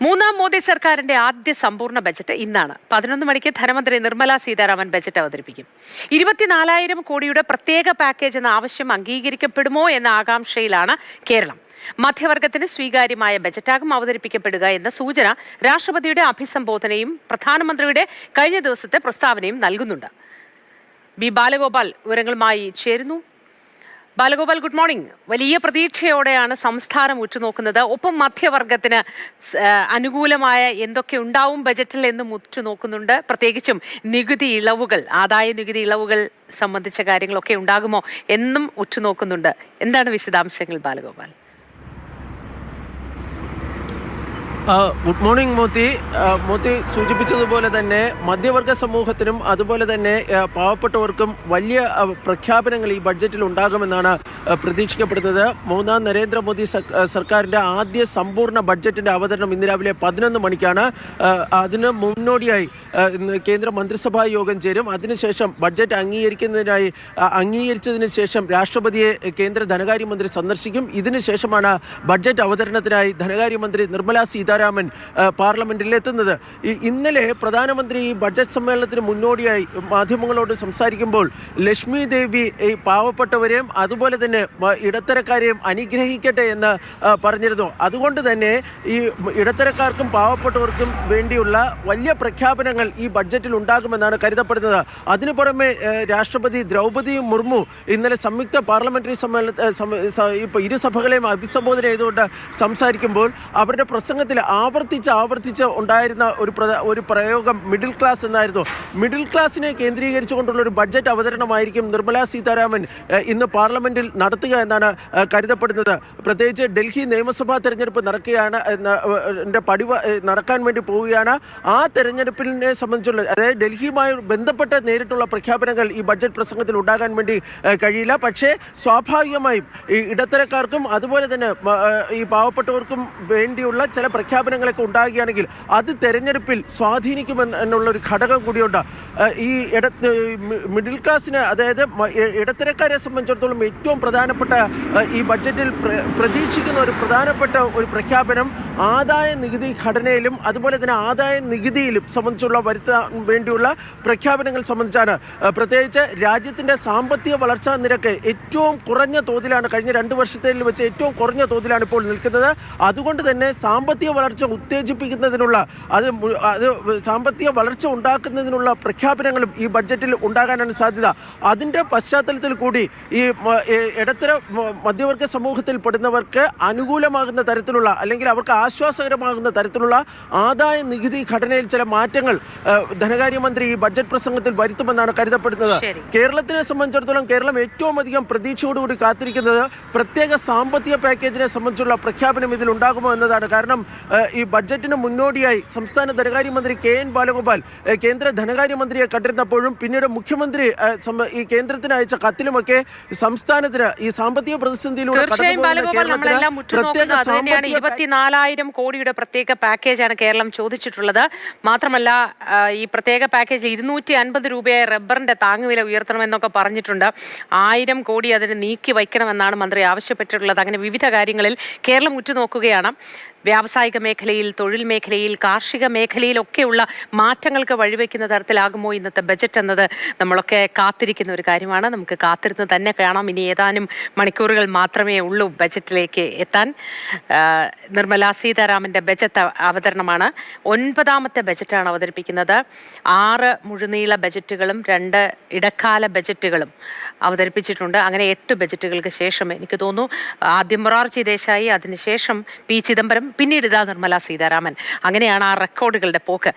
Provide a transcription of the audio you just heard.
മൂന്നാം മോദി സർക്കാരിന്റെ ആദ്യ സമ്പൂർണ്ണ ബജറ്റ് ഇന്നാണ് 11 മണിക്ക് ധനമന്ത്രി നിർമ്മല സീതാരാമൻ ബജറ്റ് അവതരിപ്പിക്കും. 24,000 കോടിയുടെ പ്രത്യേക പാക്കേജ് എന്ന ആവശ്യം അംഗീകരിക്കപ്പെടുമോ എന്ന ആകാംക്ഷയിലാണ് കേരളം. മധ്യവർഗത്തിന് സ്വീകാര്യമായ ബജറ്റാകും അവതരിപ്പിക്കപ്പെടുക എന്ന സൂചന രാഷ്ട്രപതിയുടെ അഭിസംബോധനയും പ്രധാനമന്ത്രിയുടെ കഴിഞ്ഞ ദിവസത്തെ പ്രസ്താവനയും നൽകുന്നുണ്ട്. ബി ബാലഗോപാൽ വിവരങ്ങളുമായി ചേരുന്നു. Balagopal, good morning. വലിയ പ്രതീക്ഷയോടെയാണ് സംസ്ഥാനം ഉറ്റുനോക്കുന്നത്. ഒപ്പം മധ്യവർഗത്തിന് അനുകൂലമായ എന്തൊക്കെ ഉണ്ടാവും ബജറ്റിൽ എന്നും ഉറ്റുനോക്കുന്നുണ്ട്. പ്രത്യേകിച്ചും നികുതി ഇളവുകൾ, ആദായ നികുതി ഇളവുകൾ സംബന്ധിച്ച കാര്യങ്ങളൊക്കെ ഉണ്ടാകുമോ എന്നും ഉറ്റുനോക്കുന്നുണ്ട്. എന്താണ് വിശദാംശങ്ങൾ ബാലഗോപാൽ? ഗുഡ് മോർണിംഗ് മോത്തി സൂചിപ്പിച്ചതുപോലെ തന്നെ മധ്യവർഗ സമൂഹത്തിനും അതുപോലെ തന്നെ പാവപ്പെട്ടവർക്കും വലിയ പ്രഖ്യാപനങ്ങൾ ഈ ബഡ്ജറ്റിൽ ഉണ്ടാകുമെന്നാണ് പ്രതീക്ഷിക്കപ്പെടുന്നത്. മൂന്നാം നരേന്ദ്രമോദി സർക്കാരിൻ്റെ ആദ്യ സമ്പൂർണ്ണ ബഡ്ജറ്റിൻ്റെ അവതരണം ഇന്ന് രാവിലെ 11 മണിക്കാണ്. അതിന് മുന്നോടിയായി കേന്ദ്ര മന്ത്രിസഭാ യോഗം ചേരും. അതിനുശേഷം ബഡ്ജറ്റ് അംഗീകരിച്ചതിന് ശേഷം രാഷ്ട്രപതിയെ കേന്ദ്ര ധനകാര്യമന്ത്രി സന്ദർശിക്കും. ഇതിനുശേഷമാണ് ബഡ്ജറ്റ് അവതരണത്തിനായി ധനകാര്യമന്ത്രി നിർമ്മല സീതാരാമൻ പാർലമെന്റിൽ എത്തുന്നത്. ഇന്നലെ പ്രധാനമന്ത്രി ഈ ബഡ്ജറ്റ് സമ്മേളനത്തിന് മുന്നോടിയായി മാധ്യമങ്ങളോട് സംസാരിക്കുമ്പോൾ ലക്ഷ്മി ദേവി ഈ പാവപ്പെട്ടവരെയും അതുപോലെ തന്നെ ഇടത്തരക്കാരെയും അനുഗ്രഹിക്കട്ടെ എന്ന് പറഞ്ഞിരുന്നു. അതുകൊണ്ട് തന്നെ ഈ ഇടത്തരക്കാർക്കും പാവപ്പെട്ടവർക്കും വേണ്ടിയുള്ള വലിയ പ്രഖ്യാപനങ്ങൾ ഈ ബഡ്ജറ്റിൽ ഉണ്ടാകുമെന്നാണ് കരുതപ്പെടുന്നത്. അതിനു പുറമെ രാഷ്ട്രപതി ദ്രൗപദി മുർമു ഇന്നലെ സംയുക്ത പാർലമെന്ററി ഇപ്പോൾ ഇരുസഭകളെയും അഭിസംബോധന ചെയ്തുകൊണ്ട് സംസാരിക്കുമ്പോൾ അവരുടെ പ്രസംഗത്തിൽ ആവർത്തിച്ച് ഉണ്ടായിരുന്ന ഒരു പ്രയോഗം മിഡിൽ ക്ലാസ് എന്നായിരുന്നു. മിഡിൽ ക്ലാസിനെ കേന്ദ്രീകരിച്ചുകൊണ്ടുള്ള ഒരു ബഡ്ജറ്റ് അവതരണമായിരിക്കും നിർമ്മല സീതാരാമൻ ഇന്ന് പാർലമെന്റിൽ നടത്തുക എന്നാണ് കരുതപ്പെടുന്നത്. പ്രത്യേകിച്ച് ഡൽഹി നിയമസഭാ തെരഞ്ഞെടുപ്പ് നടക്കാൻ വേണ്ടി പോവുകയാണ്. ആ തെരഞ്ഞെടുപ്പിനെ സംബന്ധിച്ചുള്ള, അതായത് ഡൽഹിയുമായി ബന്ധപ്പെട്ട നേരിട്ടുള്ള പ്രഖ്യാപനങ്ങൾ ഈ ബഡ്ജറ്റ് പ്രസംഗത്തിൽ ഉണ്ടാകാൻ വേണ്ടി കഴിയില്ല. പക്ഷേ സ്വാഭാവികമായും ഈ ഇടത്തരക്കാർക്കും അതുപോലെ തന്നെ ഈ പാവപ്പെട്ടവർക്കും വേണ്ടിയുള്ള ചില പ്രഖ്യാപനങ്ങളൊക്കെ ഉണ്ടാകുകയാണെങ്കിൽ അത് തെരഞ്ഞെടുപ്പിൽ സ്വാധീനിക്കുമെന്നുള്ളൊരു ഘടകം കൂടിയുണ്ട്. ഈ മിഡിൽ ക്ലാസ്സിന്, അതായത് ഇടത്തരക്കാരെ സംബന്ധിച്ചിടത്തോളം ഏറ്റവും പ്രധാനപ്പെട്ട ഈ ബഡ്ജറ്റിൽ പ്രതീക്ഷിക്കുന്ന ഒരു പ്രധാനപ്പെട്ട ഒരു പ്രഖ്യാപനം ആദായ നികുതി ഘടനയിലും അതുപോലെ തന്നെ ആദായ നികുതിയിലും സംബന്ധിച്ചുള്ള വരുത്താൻ വേണ്ടിയുള്ള പ്രഖ്യാപനങ്ങൾ സംബന്ധിച്ചാണ്. പ്രത്യേകിച്ച് രാജ്യത്തിൻ്റെ സാമ്പത്തിക വളർച്ചാ നിരക്ക് ഏറ്റവും കുറഞ്ഞ തോതിലാണ്, കഴിഞ്ഞ 2 വർഷത്തിൽ വെച്ച് ഏറ്റവും കുറഞ്ഞ തോതിലാണ് ഇപ്പോൾ നിൽക്കുന്നത്. അതുകൊണ്ട് തന്നെ സാമ്പത്തിക വളർച്ച ഉത്തേജിപ്പിക്കുന്നതിനുള്ള സാമ്പത്തിക വളർച്ച ഉണ്ടാക്കുന്നതിനുള്ള പ്രഖ്യാപനങ്ങളും ഈ ബഡ്ജറ്റിൽ ഉണ്ടാകാനാണ് സാധ്യത. അതിൻ്റെ പശ്ചാത്തലത്തിൽ കൂടി ഈ ഇടത്തര മധ്യവർഗ സമൂഹത്തിൽ പെടുന്നവർക്ക് അനുകൂലമാകുന്ന തരത്തിലുള്ള, അല്ലെങ്കിൽ അവർക്ക് ആശ്വാസകരമാകുന്ന തരത്തിലുള്ള ആദായ നികുതി ഘടനയിൽ ചില മാറ്റങ്ങൾ ധനകാര്യമന്ത്രി ഈ ബഡ്ജറ്റ് പ്രസംഗത്തിൽ വരുത്തുമെന്നാണ് കരുതപ്പെടുന്നത്. കേരളത്തിനെ സംബന്ധിച്ചിടത്തോളം കേരളം ഏറ്റവും അധികം പ്രതീക്ഷയോടുകൂടി കാത്തിരിക്കുന്നത് പ്രത്യേക സാമ്പത്തിക പാക്കേജിനെ സംബന്ധിച്ചുള്ള പ്രഖ്യാപനം ഇതിൽ ഉണ്ടാകുമോ എന്നതാണ്. കാരണം ഈ ബഡ്ജറ്റിന് മുന്നോടിയായി സംസ്ഥാന ധനകാര്യമന്ത്രി KN ബാലഗോപാൽ കേന്ദ്ര ധനകാര്യമന്ത്രിയെ കണ്ടിരുന്നപ്പോഴും പിന്നീട് മുഖ്യമന്ത്രി ഈ കേന്ദ്രത്തിന് അയച്ച കത്തിലുമൊക്കെ സംസ്ഥാനത്തിന് ഈ സാമ്പത്തിക പ്രതിസന്ധിയിലൂടെ 24,000 കോടിയുടെ പ്രത്യേക പാക്കേജാണ് കേരളം ചോദിച്ചിട്ടുള്ളത്. മാത്രമല്ല, ഈ പ്രത്യേക പാക്കേജിൽ 250 രൂപയായ റബ്ബറിന്റെ താങ്ങുവില ഉയർത്തണമെന്നൊക്കെ പറഞ്ഞിട്ടുണ്ട്. 1000 കോടി അതിന് നീക്കി വയ്ക്കണമെന്നാണ് മന്ത്രി ആവശ്യപ്പെട്ടിട്ടുള്ളത്. അങ്ങനെ വിവിധ കാര്യങ്ങളിൽ കേരളം ഉറ്റുനോക്കുകയാണ്. വ്യാവസായിക മേഖലയിൽ, തൊഴിൽ മേഖലയിൽ, കാർഷിക മേഖലയിലൊക്കെയുള്ള മാറ്റങ്ങൾക്ക് വഴിവെക്കുന്ന തരത്തിലാകുമോ ഇന്നത്തെ ബജറ്റ് എന്നത് നമ്മളൊക്കെ കാത്തിരിക്കുന്ന ഒരു കാര്യമാണ്. നമുക്ക് കാത്തിരുന്ന് തന്നെ കാണാം. ഇനി ഏതാനും മണിക്കൂറുകൾ മാത്രമേ ഉള്ളൂ ബജറ്റിലേക്ക് എത്താൻ. നിർമ്മല സീതാരാമൻ്റെ ബജറ്റ് അവതരണമാണ്. 9ാമത്തെ ബജറ്റാണ് അവതരിപ്പിക്കുന്നത്. 6 മുഴുനീള ബജറ്റുകളും 2 ഇടക്കാല ബജറ്റുകളും അവതരിപ്പിച്ചിട്ടുണ്ട്. അങ്ങനെ 8 ബജറ്റുകൾക്ക് ശേഷം, എനിക്ക് തോന്നുന്നു ആദ്യം മൊറാർജി ദേശായി, അതിനുശേഷം P. ചിദംബരം, പിന്നീട് ഇതാ നിർമ്മല സീതാരാമൻ. അങ്ങനെയാണ് ആ റെക്കോർഡുകളുടെ പോക്ക്.